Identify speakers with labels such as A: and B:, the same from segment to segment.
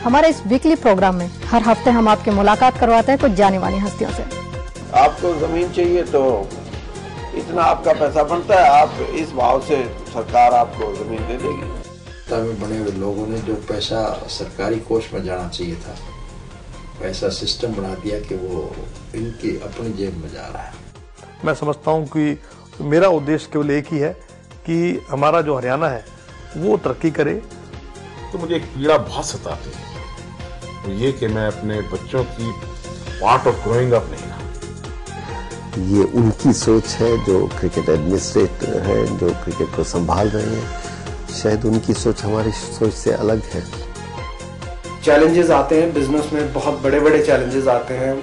A: हमारे इस weekly programme में हर हफ्ते हम आपकी मुलाकात करवाते हैं कुछ जानी मानी हस्तियों से।
B: आपको जमीन चाहिए तो इतना आपका पैसा बनता है, आप इस भाव से सरकार आपको जमीन दे देगी।
C: में बने हुए लोगों ने जो पैसा सरकारी कोष में जाना चाहिए था, पैसा सिस्टम बना दिया कि वो इनकी अपनी जेब में जा रहा है।
D: मैं समझता हूँ कि मेरा उद्देश्य केवल एक ही है कि हमारा जो हरियाणा है वो तरक्की करे।
E: तो मुझे एक पीड़ा बहुत सताती है, तो ये कि मैं अपने बच्चों की पार्ट ऑफ ग्रोइंग अप नहीं रहा।
F: ये उनकी सोच है जो क्रिकेट एडमिनिस्ट्रेटर हैं, जो क्रिकेट को संभाल रहे हैं। शायद उनकी सोच हमारी सोच से अलग है।
G: चैलेंजेस आते हैं बिजनेस में, बहुत बड़े बड़े चैलेंजेस आते हैं,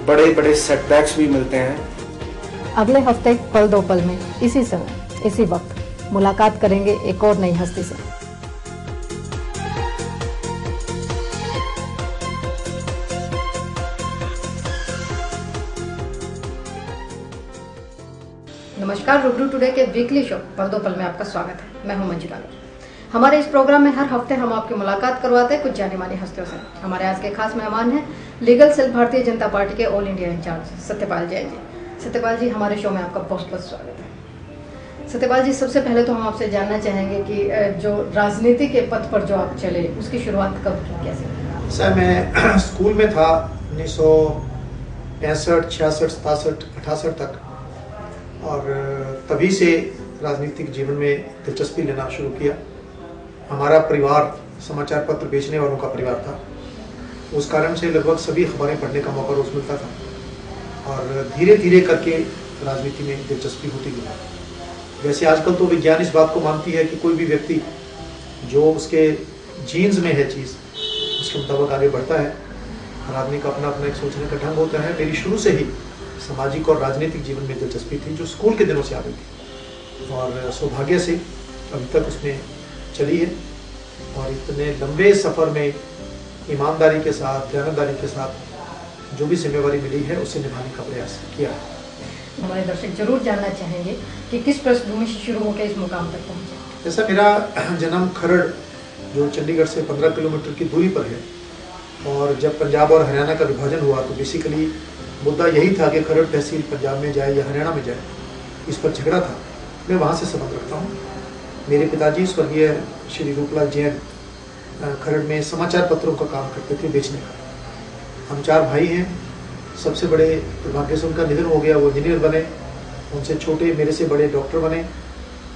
G: बड़े बड़े सेटबैक्स भी मिलते हैं।
A: अगले हफ्ते पल दो पल में इसी समय इसी वक्त मुलाकात करेंगे एक और नई हस्ती से। नमस्कार, रूबरू टुडे के वीकली शो पल दो पल में आपका स्वागत है। मैं हूं मंजुला। हमारे इस प्रोग्राम में हर हफ्ते हम आपकी मुलाकात करवाते हैं कुछ जानी मानी हस्तियों से। हमारे आज के खास मेहमान हैं लीगल सेल भारतीय जनता पार्टी के all India incharge Satyapal Jain ji. Satyapal ji, हमारे शो में आपका बहुत बहुत स्वागत है। सत्यपाल जी, सबसे पहले तो हम आपसे जानना चाहेंगे कि जो राजनीति के पथ पर जो आप चले उसकी शुरुआत कब की, कैसे?
H: सर, मैं स्कूल में था 1965, 66, 67, 68 तक, और तभी से राजनीतिक जीवन में दिलचस्पी लेना शुरू किया। हमारा परिवार समाचार पत्र बेचने वालों का परिवार था, उस कारण से लगभग सभी अखबारें पढ़ने का मौका रोज मिलता था और धीरे धीरे करके राजनीति में दिलचस्पी होती गई। वैसे आजकल तो विज्ञान इस बात को मानती है कि कोई भी व्यक्ति जो उसके जीन्स में है चीज़, उसके मुताबिक आगे बढ़ता है। हर आदमी का अपना अपना एक सोचने का ढंग होता है। मेरी शुरू से ही सामाजिक और राजनीतिक जीवन में दिलचस्पी थी, जो स्कूल के दिनों से आ गई थी, और सौभाग्य से अभी तक उसमें चली है। और इतने लंबे सफ़र में ईमानदारी के साथ, दयानतदारी के साथ जो भी जिम्मेवारी मिली है उसे निभाने का प्रयास किया है।
A: हमारे दर्शक जरूर जानना चाहेंगे कि किस पृष्ठभूमि से शुरू होकर इस मुकाम तक पहुंचे।
H: जैसा मेरा जन्म खरड़, जो चंडीगढ़ से 15 किलोमीटर की दूरी पर है, और जब पंजाब और हरियाणा का विभाजन हुआ तो बेसिकली मुद्दा यही था कि खरड़ तहसील पंजाब में जाए या हरियाणा में जाए, इस पर झगड़ा था। मैं वहाँ से संबंध रखता हूँ। मेरे पिताजी स्वर्गीय श्री रूपलाल जैन खरड़ में समाचार पत्रों का काम करते थे, बेचने का। हम 4 भाई हैं। सबसे बड़े दुर्भाग्य से उनका निधन हो गया, वो इंजीनियर बने। उनसे छोटे मेरे से बड़े डॉक्टर बने।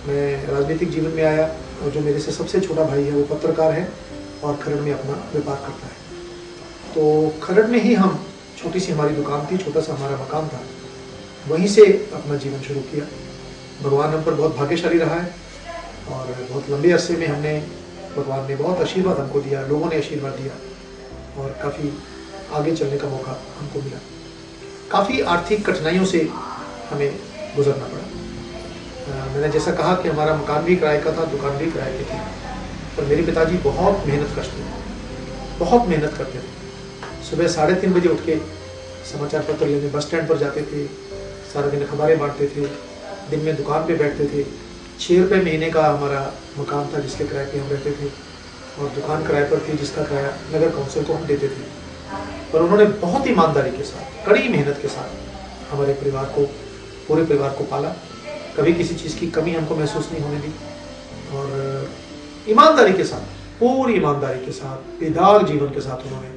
H: मैं राजनीतिक जीवन में आया, और जो मेरे से सबसे छोटा भाई है वो पत्रकार है और खरड़ में अपना व्यापार करता है। तो खरड़ में ही हम, छोटी सी हमारी दुकान थी, छोटा सा हमारा मकान था, वहीं से अपना जीवन शुरू किया। भगवान हम पर बहुत भाग्यशाली रहा है, और बहुत लंबे अरसे में भगवान ने बहुत आशीर्वाद हमको दिया, लोगों ने आशीर्वाद दिया, और काफ़ी आगे चलने का मौका हमको मिला। काफ़ी आर्थिक कठिनाइयों से हमें गुजरना पड़ा। मैंने जैसा कहा कि हमारा मकान भी किराए का था, दुकान भी किराए की थी, पर मेरे पिताजी बहुत मेहनत करते थे, बहुत मेहनत करते थे। सुबह 3:30 बजे उठ के समाचार पत्र लेने बस स्टैंड पर जाते थे, सारा दिन अखबारें बांटते थे, दिन में दुकान पे बैठते थे। 6 रुपये महीने का हमारा मकान था जिसके किराए पे हम रहते थे, और दुकान किराए पर थी जिसका किराया नगर काउंसिल को हम देते थे। पर उन्होंने बहुत ईमानदारी के साथ, कड़ी मेहनत के साथ हमारे परिवार को, पूरे परिवार को पाला। कभी किसी चीज़ की कमी हमको महसूस नहीं होने दी, और ईमानदारी के साथ, पूरी ईमानदारी के साथ, बेदाग जीवन के साथ उन्होंने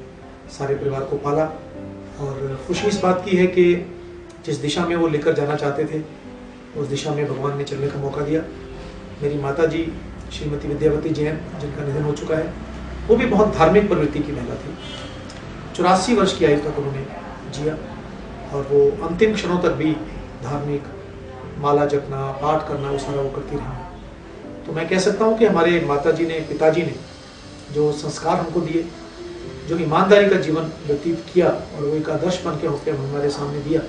H: सारे परिवार को पाला। और खुशी इस बात की है कि जिस दिशा में वो लेकर जाना चाहते थे उस दिशा में भगवान ने चलने का मौका दिया। मेरी माता जी श्रीमती विद्यावती जैन, जिनका निधन हो चुका है, वो भी बहुत धार्मिक प्रवृत्ति की महिला थी। 84 वर्ष की आयु तक उन्होंने जिया, और वो अंतिम क्षणों तक भी धार्मिक माला जपना, पाठ करना, वो सारा वो करती रही। तो मैं कह सकता हूँ कि हमारे माता जी ने, पिताजी ने जो संस्कार हमको दिए, जो ईमानदारी का जीवन व्यतीत किया, और वो एक आदर्श बन के होकर हमारे सामने दिया,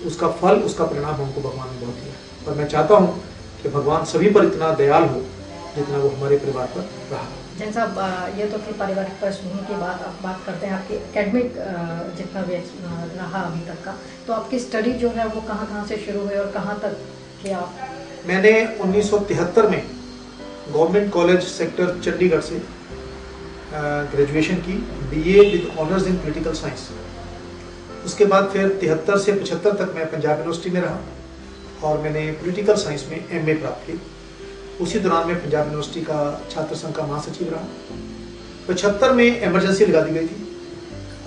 H: उसका फल, उसका परिणाम हमको भगवान ने बहुत दिया। और मैं चाहता हूँ कि भगवान सभी पर इतना दयाल हो जितना वो हमारे परिवार पर रहा।
A: जैन साहब, ये तो थी पारिवारिक पृष्ठभूमि की बात। आप बात करते हैं आपकी एकेडमिक जितना भी रहा अभी तक का, तो आपकी स्टडी जो है वो कहाँ से शुरू हुई और कहाँ तक किया?
H: मैंने 1973 में गवर्नमेंट कॉलेज सेक्टर चंडीगढ़ से ग्रेजुएशन की, BA with honours in political science. उसके बाद फिर 73 से 75 तक मैं पंजाब यूनिवर्सिटी में रहा और मैंने पॉलिटिकल साइंस में MA प्राप्त की। उसी दौरान मैं पंजाब यूनिवर्सिटी का छात्र संघ का महासचिव रहा। 75 में इमरजेंसी लगा दी गई थी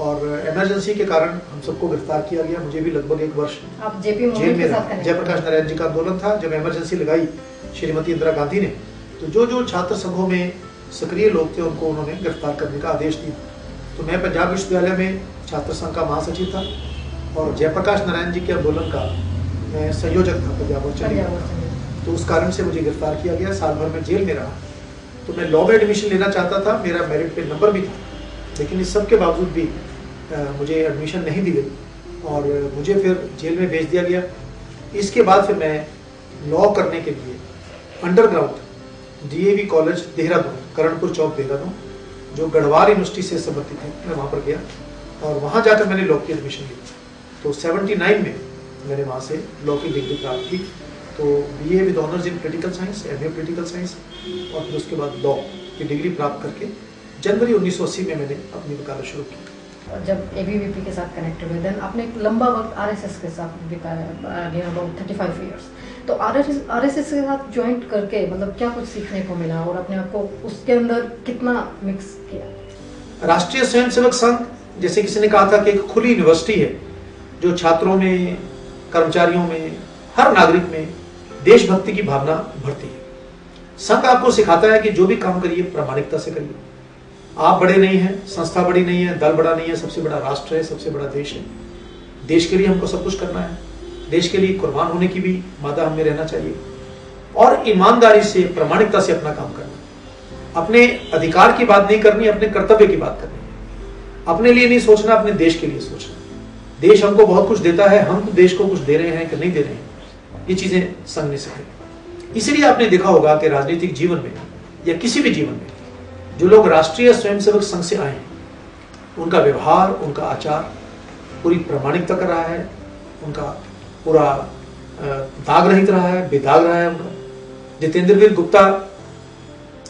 H: और इमरजेंसी के कारण हम सबको गिरफ्तार किया गया। मुझे भी लगभग 1 वर्ष
A: आप जेपी
H: जेल में रहा। जयप्रकाश नारायण जी का आंदोलन था, जब इमरजेंसी लगाई श्रीमती इंदिरा गांधी ने, तो जो छात्र संघों में सक्रिय लोग थे उनको उन्होंने गिरफ्तार करने का आदेश दिया। तो मैं पंजाब विश्वविद्यालय में छात्र संघ का महासचिव था और जयप्रकाश नारायण जी के आंदोलन का मैं संयोजक था पंजाब और चंडीगढ़। तो उस कारण से मुझे गिरफ्तार किया गया, साल भर में जेल में रहा। तो मैं लॉ में एडमिशन लेना चाहता था, मेरा मेरिट पे नंबर भी था, लेकिन इस सब के बावजूद भी मुझे एडमिशन नहीं दी गई और मुझे फिर जेल में भेज दिया गया। इसके बाद फिर मैं लॉ करने के लिए underground DAV college Dehradun, Karanpur Chowk Dehradun, जो गढ़वाल यूनिवर्सिटी से संबंधित है, मैं वहाँ पर गया और वहाँ जाकर मैंने लॉ की एडमिशन ली। तो 79 में मैंने वहाँ से लॉ की डिग्री प्राप्त की। तो BA with honours in political science, MA political science और फिर उसके बाद लॉ की डिग्री प्राप्त करके जनवरी 1980 में मैंने अपनी वकालत शुरू की।
A: और जब ABVP के साथ कनेक्ट हुए, देन आपने एक लंबा वक्त RSS के साथ बिताया, अबाउट 35 ईयर्स। तो RSS के साथ ज्वाइंट करके मतलब क्या कुछ सीखने को मिला और अपने आप को उसके अंदर कितना मिक्स किया?
H: राष्ट्रीय स्वयंसेवक संघ, जैसे किसी ने कहा था कि एक खुली यूनिवर्सिटी है जो छात्रों में, कर्मचारियों में, हर नागरिक में देशभक्ति की भावना भरती है। संघ आपको सिखाता है कि जो भी काम करिए प्रामाणिकता से करिए। आप बड़े नहीं हैं, संस्था बड़ी नहीं है, दल बड़ा नहीं है, सबसे बड़ा राष्ट्र है, सबसे बड़ा देश है। देश के लिए हमको सब कुछ करना है, देश के लिए कुर्बान होने की भी मादा हमें रहना चाहिए और ईमानदारी से, प्रामाणिकता से अपना काम करना। अपने अधिकार की बात नहीं करनी, अपने कर्तव्य की बात करनी। अपने लिए नहीं सोचना, अपने देश के लिए सोचना। देश हमको बहुत कुछ देता है, हम देश को कुछ दे रहे हैं कि नहीं दे रहे हैं, ये चीजें संघ ने सिखाई। इसलिए आपने देखा होगा कि राजनीतिक जीवन में या किसी भी जीवन में जो लोग राष्ट्रीय स्वयंसेवक संघ से आए हैं, उनका व्यवहार, उनका आचार पूरी प्रामाणिकता का रहा है, उनका पूरा दाग रहित रहा है, बेदाग रहा है उनका। जितेंद्रवीर गुप्ता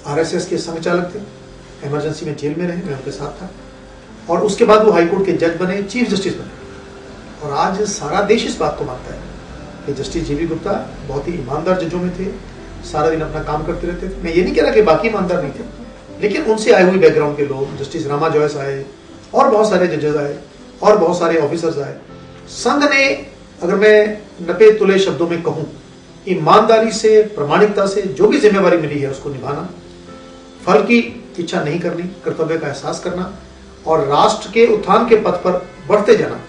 H: RSS के संघ चालक थे, इमरजेंसी में जेल में रहे, मैं उनके साथ था और उसके बाद वो हाईकोर्ट के जज बने, चीफ जस्टिस बने। और आज सारा देश इस बात को मानता है कि जस्टिस JB गुप्ता बहुत ही ईमानदार जजों में थे, सारा दिन अपना काम करते रहते थे। मैं ये नहीं कह रहा कि बाकी ईमानदार नहीं थे, लेकिन उनसे आए हुए बैकग्राउंड के लोग, जस्टिस रामा जॉयस आए और बहुत सारे जजेस आए और बहुत सारे ऑफिसर्स आए। संघ ने, अगर मैं 90 तुले शब्दों में कहूं, ईमानदारी से, प्रामाणिकता से जो भी जिम्मेवारी मिली है उसको निभाना, फल की इच्छा नहीं करनी, कर्तव्य का एहसास करना और राष्ट्र के उत्थान के पथ पर बढ़ते जाना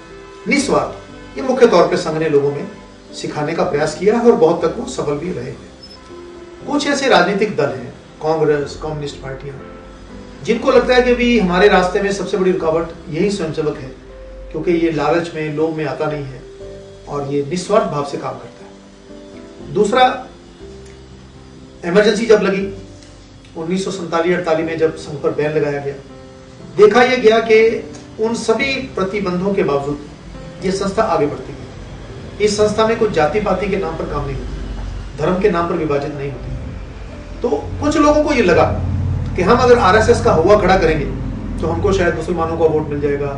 H: निस्वार्थ, ये मुख्य तौर पर संघ ने लोगों में सिखाने का प्रयास किया है और बहुत तक वो सफल भी रहे हैं। कुछ ऐसे राजनीतिक दल हैं, कांग्रेस, कम्युनिस्ट पार्टियां, जिनको लगता है कि भी हमारे रास्ते में सबसे बड़ी रुकावट यही स्वयंसेवक है, क्योंकि ये लालच में, लोभ में आता नहीं है और ये निस्वार्थ भाव से काम करता है। दूसरा, इमरजेंसी जब लगी 1947-48 में, जब संघ पर बैन लगाया गया, देखा यह गया कि उन सभी प्रतिबंधों के बावजूद ये संस्था आगे बढ़ती गई। इस संस्था में कुछ जाति पाति के नाम पर काम नहीं होता, धर्म के नाम पर विभाजित नहीं होती। तो कुछ लोगों को ये लगा कि हम अगर RSS का हुआ खड़ा करेंगे तो हमको शायद मुसलमानों का वोट मिल जाएगा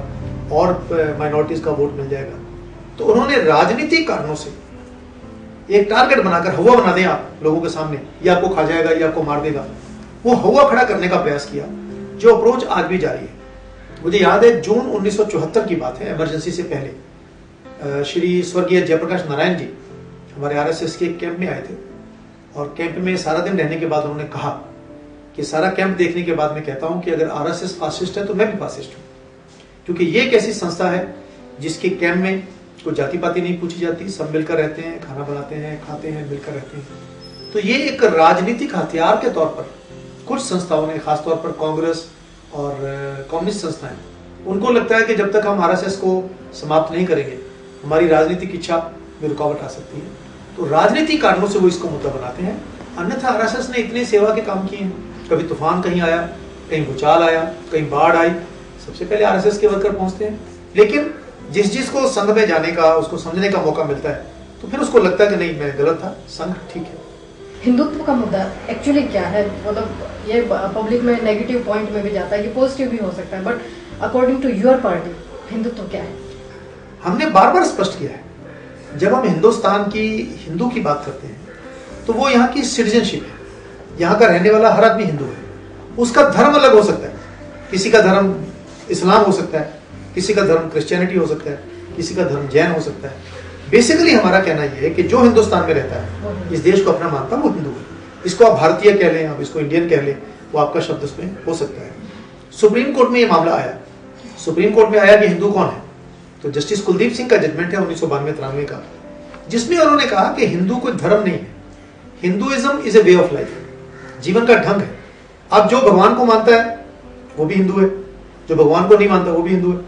H: और माइनॉरिटीज का वोट मिल जाएगा। तो उन्होंने राजनीतिक कारणों से एक टारगेट बनाकर, हवा बना दें आप लोगों के सामने, ये आपको खा जाएगा, ये आपको मार देगा, वो हवा खड़ा करने का प्रयास किया, जो अप्रोच आज भी जारी है। मुझे याद है जून 1974 की बात है, इमरजेंसी से पहले श्री स्वर्गीय जयप्रकाश नारायण जी हमारे RSS के कैंप में आए थे और कैंप में सारा दिन रहने के बाद उन्होंने कहा कि सारा कैंप देखने के बाद मैं कहता हूं कि अगर RSS फासिस्ट है तो मैं भी फासिस्ट हूं, क्योंकि ये एक ऐसी संस्था है जिसके कैंप में कोई जाति पाति नहीं पूछी जाती, सब मिलकर रहते हैं, खाना बनाते हैं, खाते हैं, मिलकर रहते हैं। तो ये एक राजनीतिक हथियार के तौर पर कुछ संस्थाओं ने, खासतौर पर कांग्रेस और कम्युनिस्ट संस्थाएं, उनको लगता है कि जब तक हम RSS को समाप्त नहीं करेंगे हमारी राजनीतिक इच्छा में रुकावट आ सकती है। तो राजनीतिक कारणों से वो इसको मुद्दा बनाते हैं। अन्यथा RSS ने इतने सेवा के काम किए हैं, कभी तूफान कहीं आया, कहीं भूचाल आया, कहीं बाढ़ आई, सबसे पहले RSS के वर्कर पहुंचते हैं। लेकिन जिसको संघ में जाने का, उसको समझने का मौका मिलता है तो फिर उसको लगता है कि नहीं, मैं गलत था, संघ ठीक है।
A: हिंदुत्व का मुद्दा एक्चुअली क्या है? मतलब ये पब्लिक में नेगेटिव पॉइंट में भी जाता है, ये पॉजिटिव भी हो सकता है, but according to your party Hindutva क्या है?
H: हमने बार बार स्पष्ट किया है, जब हम हिंदुस्तान की हिंदू की बात करते हैं तो वो यहाँ की सिटीजनशिप है, यहाँ का रहने वाला हर आदमी हिंदू है। उसका धर्म अलग हो सकता है, किसी का धर्म इस्लाम हो सकता है, किसी का धर्म क्रिश्चियनिटी हो सकता है, किसी का धर्म जैन हो सकता है। बेसिकली हमारा कहना यह है कि जो हिंदुस्तान में रहता है, इस देश को अपना मानता है, वो हिंदू है। इसको आप भारतीय कह लें, आप इसको इंडियन कह लें, वो आपका शब्द उसमें हो सकता है। सुप्रीम कोर्ट में ये मामला आया, सुप्रीम कोर्ट में आया कि हिंदू कौन है, तो जस्टिस कुलदीप सिंह का जजमेंट है 1992-93 का, जिसमें उन्होंने कहा कि हिंदू कोई धर्म नहीं है, Hinduism is a way of life, जीवन का ढंग है। अब जो भगवान को मानता है वो भी हिंदू है, जो भगवान को नहीं मानता वो भी हिंदू है।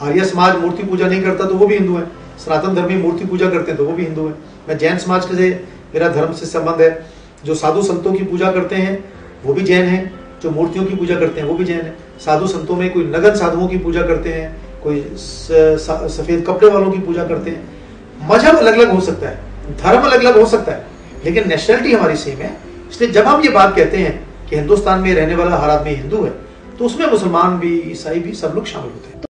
H: आर्य समाज मूर्ति पूजा नहीं करता तो वो भी हिंदू है, सनातन धर्मी मूर्ति पूजा करते हैं तो वो भी हिंदू है। मैं जैन समाज से, मेरा धर्म से संबंध है, जो साधु संतों की पूजा करते हैं वो भी जैन है, जो मूर्तियों की पूजा करते हैं वो भी जैन है। साधु संतों में कोई नगन साधुओं की पूजा करते हैं, कोई सफेद कपड़े वालों की पूजा करते हैं। मजहब अलग अलग हो सकता है, धर्म अलग अलग हो सकता है, लेकिन नेशनलिटी हमारी सेम है। इसलिए जब हम ये बात कहते हैं कि हिंदुस्तान में रहने वाला हर आदमी हिंदू है, तो उसमें मुसलमान भी, ईसाई भी, सब लोग शामिल होते हैं।